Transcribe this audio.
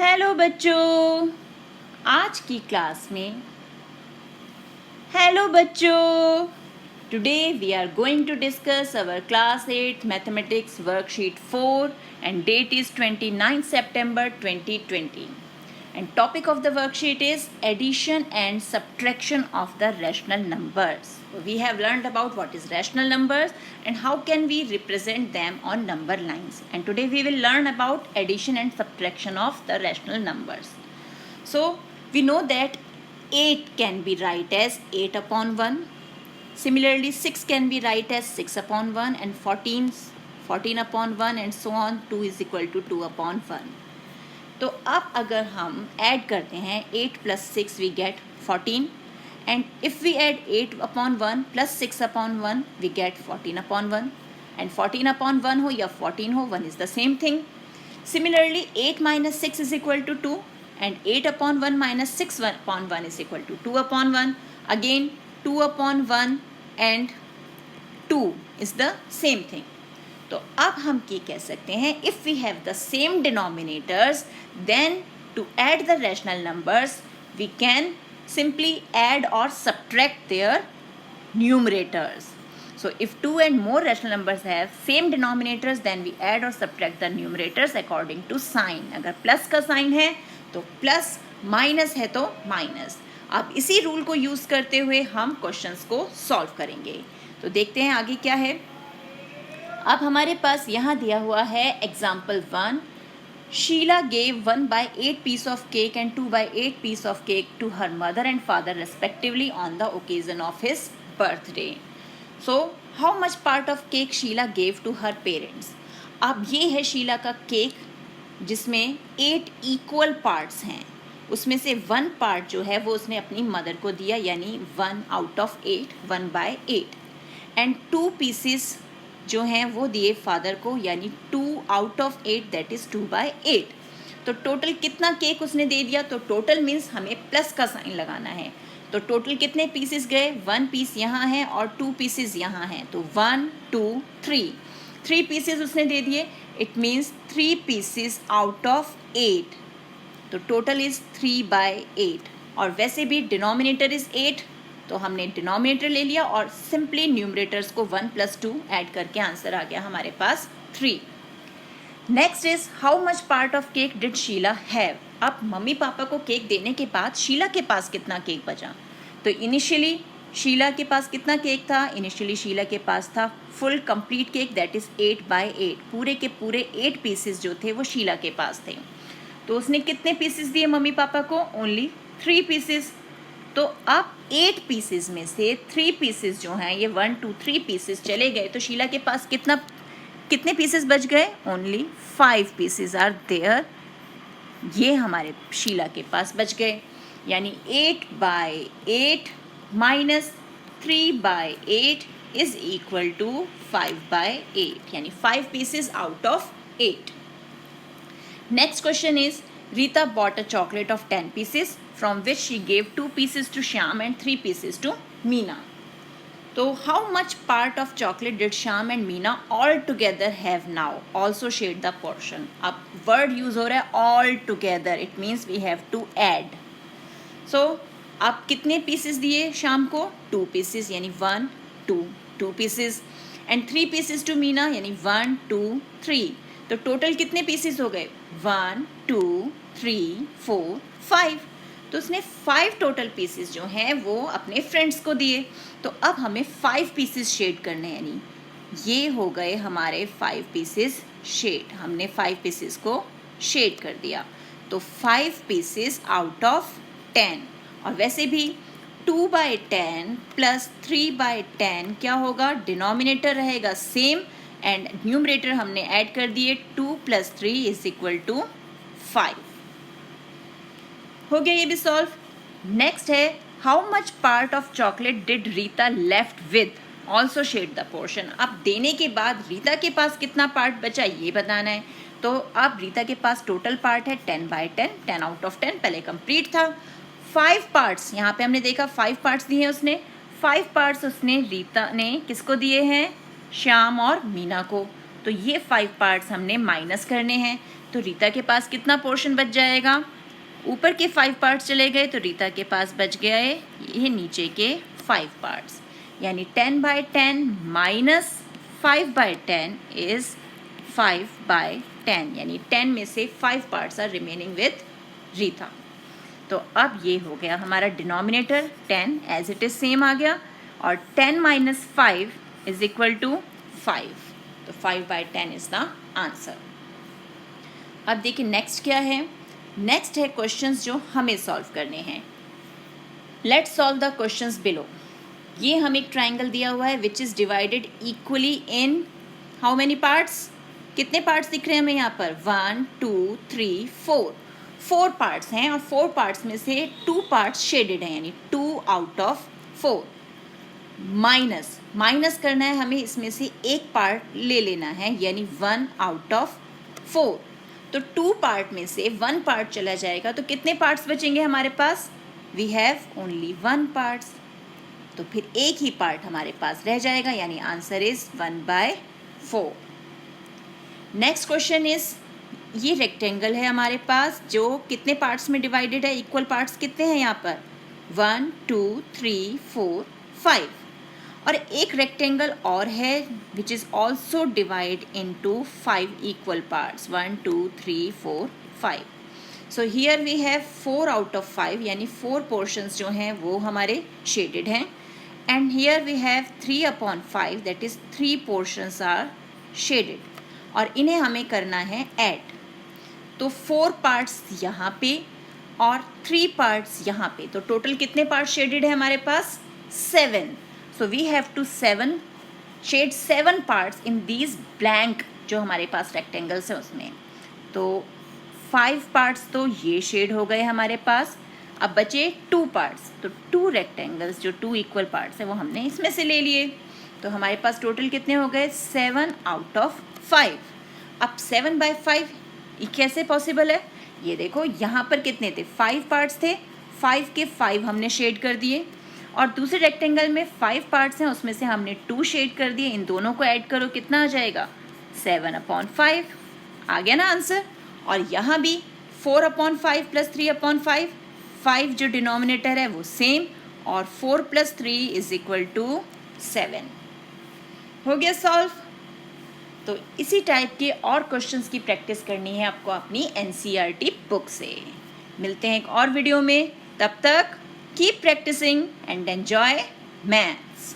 Hello बच्चों, आज की क्लास में हेलो बच्चों, today we are going to discuss our class 8 mathematics worksheet 4 and date is 29 September 2020 and topic of the worksheet is addition and subtraction of the rational numbers. We have learned about what is rational numbers and how can we represent them on number lines, and today we will learn about addition and subtraction of the rational numbers. So we know that 8 can be write as 8 upon 1. Similarly 6 can be write as 6 upon 1 and 14 upon 1 and so on. 2 is equal to 2 upon 1. तो अब अगर हम add करते हैं 8 plus 6 we get 14 and if we add 8 upon 1 plus 6 upon 1 we get 14 upon 1 and 14 upon 1 हो या 14 हो, 1 is the same thing. Similarly 8 minus 6 is equal to 2 and 8 upon 1 minus 6 upon 1 is equal to 2 upon 1. Again 2 upon 1 and 2 is the same thing. तो अब हम क्या कह सकते हैं, if we have the same denominators then to add the rational numbers we can simply add or subtract their numerators. So if two and more rational numbers have same denominators then we add or subtract the numerators according to sign. अगर plus का sign है तो plus, minus है तो minus. अब इसी rule को use करते हुए हम क्वेश्चंस को सॉल्व करेंगे. तो देखते हैं आगे क्या है. अब हमारे पास यहाँ दिया हुआ है example 1. Sheila gave 1/8 piece of cake and 2/8 piece of cake to her mother and father respectively on the occasion of his birthday. So, how much part of cake Sheila gave to her parents? अब ये है शीला का cake जिसमें 8 equal parts हैं. उसमें से 1 part जो है वो उसने अपनी मदर को दिया, यानी 1 out of 8, 1/8 एंड 2 पीसेस जो हैं वो दिए फादर को, यानी 2 out of 8 दैट इज 2/8. तो टोटल कितना केक उसने दे दिया, तो टोटल मीन्स हमें प्लस का साइन लगाना है. तो टोटल कितने पीसेस गए, 1 पीस यहाँ है और 2 पीसेस यहाँ हैं. तो 1 2 3 पीसेस उसने दे दिए. It means 3 pieces out of 8. तो टोटल इज 3/8 और वैसे भी डिनोमिनेटर इज 8 तो हमने डिनोमिनेटर ले लिया और सिंपली न्यूमरेटर्स को 1 + 2 ऐड करके आंसर आ गया हमारे पास 3. Next is how much part of cake did Sheela have. अब मम्मी पापा को केक देने के बाद शीला के पास कितना केक बचा. तो इनिशियली शीला के पास कितना केक था, इनिशियली शीला के पास था full complete cake that is 8/8. पूरे के पूरे 8 पीसेस जो थे वो शीला के पास थे. तो उसने कितने पीसेस दिए मम्मी पापा को, ओनली 3 पीसेस. तो अब 8 पीसेस में से 3 पीसेस जो हैं ये 1 2 3 पीसेस चले गए. तो शीला के पास कितने पीसेस बच गए, ओनली 5 पीसेस आर देयर. ये हमारे शीला के पास बच गए, यानी 8/8 माइनस 3/8 इज इक्वल टू 5/8, यानी 5 pieces out of 8. Next question is, Rita bought a chocolate of 10 pieces from which she gave 2 pieces to Shyam and 3 pieces to Meena. So how much part of chocolate did Shyam and Meena all together have now? Also shade the portion. अब word use हो रहा है all together. It means we have to add. So अब कितने pieces दिए शाम को, 2 pieces यानी 1 2 pieces and 3 pieces to Meena यानी 1 2 3. तो टोटल कितने पीसेस हो गए, 1 2 3 4 5. तो उसने 5 टोटल पीसेस जो हैं वो अपने फ्रेंड्स को दिए. तो अब हमें 5 पीसेस शेड करने हैं, यानी ये हो गए हमारे 5 पीसेस शेड. हमने 5 पीसेस को शेड कर दिया. तो 5 पीसेस आउट ऑफ 10. और वैसे भी 2/10 प्लस 3/10 क्या होगा, डिनोमिनेटर रहेगा सेम एंड न्यूमरेटर हमने ऐड कर दिए. 2 + 3 इज इक्वल टू 5. हो गया ये भी सॉल्व. नेक्स्ट है, how much part of chocolate did Rita left with, also shade the portion. अब देने के बाद रीता के पास कितना पार्ट बचा ये बताना है. तो अब रीता के पास टोटल पार्ट है 10/10, 10 आउट ऑफ 10 पहले कंप्लीट था. 5 पार्ट्स यहाँ पे हमने देखा, 5 पार्ट्स दिए हैं उसने. 5 पार्ट्स उसने रीता ने किसको दिए हैं, श्याम और मीना को. तो ये 5 पार्ट्स हमने माइनस करने हैं. तो रीता के पास कितना पोर्शन बच जाएगा? ऊपर के 5 पार्ट्स चले गए तो रीता के पास बच गया है ये नीचे के 5 पार्ट्स, यानी 10/10 माइनस 5/10 इज 5/10, यानी 10 में से 5 parts are remaining with Rita. तो अब ये हो गया हमारा denominator 10 as it is same आ गया, और 10 माइनस 5 इज इक्वल टू 5, तो 5/10 इज द आंसर। अब देखिए नेक्स्ट क्या है। नेक्स्ट है क्वेश्चंस जो हमें सॉल्व करने हैं। Let's solve the questions below. ये हमें एक ट्राइंगल दिया हुआ है which is divided equally in how many parts? कितने पार्ट्स दिख रहे हैं हमें यहाँ पर? 1 2 3 4, 4 पार्ट्स हैं, और 4 पार्ट्स में से 2 पार्ट्स शेडेड हैं, यानी 2 आउट ऑफ 4। माइनस करना है हमें, इसमें से एक पार्ट ले लेना है, यानी 1 आउट ऑफ 4। तो 2 पार्ट में से 1 पार्ट चला जाएगा, तो कितने पार्ट्स बचेंगे हमारे पास? वी हैव ओनली 1 पार्ट्स, तो फिर एक ही पार्ट हमारे पास रह जाएगा, यानी answer is 1/4। Next question is, ये रेक्टेंगल है हमारे पास जो कितने पार्ट्स में डिवाइडेड है? इक्वल पार्ट्स कितने हैं यहाँ पर? 1 2 3 4 5, और एक रेक्टेंगल और है which is also divide into 5 equal parts, 1 2 3 4 5। So here we have 4 out of 5, यानी 4 पोर्शंस जो हैं वो हमारे शेडेड हैं, and here we have 3/5, that is 3 portions are shaded, और इन्हें हमें करना है ऐड। तो 4 पार्ट्स यहाँ पे और 3 पार्ट्स यहाँ पे, तो टोटल कितने पार्ट्स शेडेड है हमारे पास? 7। So we have to shade 7 parts in these blank जो हमारे पास रेक्टेंगल्स हैं उसमें। तो 5 पार्ट्स तो ये शेड हो गए हमारे पास, अब बचे 2 पार्ट्स, तो 2 रेक्टेंगल्स जो 2 इक्वल पार्ट्स हैं वो हमने इसमें से ले लिए। तो हमारे पास टोटल कितने हो गए? 7 आउट ऑफ 5। अब 7/5 ये कैसे पॉसिबल है? ये देखो यहाँ पर कितने थे? 5 पार्ट्स थे, 5 के 5 हमने शेड कर दिए, और दूसरे रेक्टेंगल में 5 पार्ट्स हैं उसमें से हमने 2 शेड कर दिए। इन दोनों को ऐड करो, कितना आ जाएगा? 7/5 आ गया ना आंसर। और यहाँ भी 4/5 प्लस 3/5, 5 जो डिनोमिनेटर है वो सेम, और 4 + 3 इज इक्वल टू 7। हो गया सॉल्व। तो इसी टाइप के और क्वेश्चंस की प्रैक्टिस करनी है आपको अपनी NCERT बुक से। मिलते हैं एक और वीडियो में, तब तक keep practicing and enjoy maths.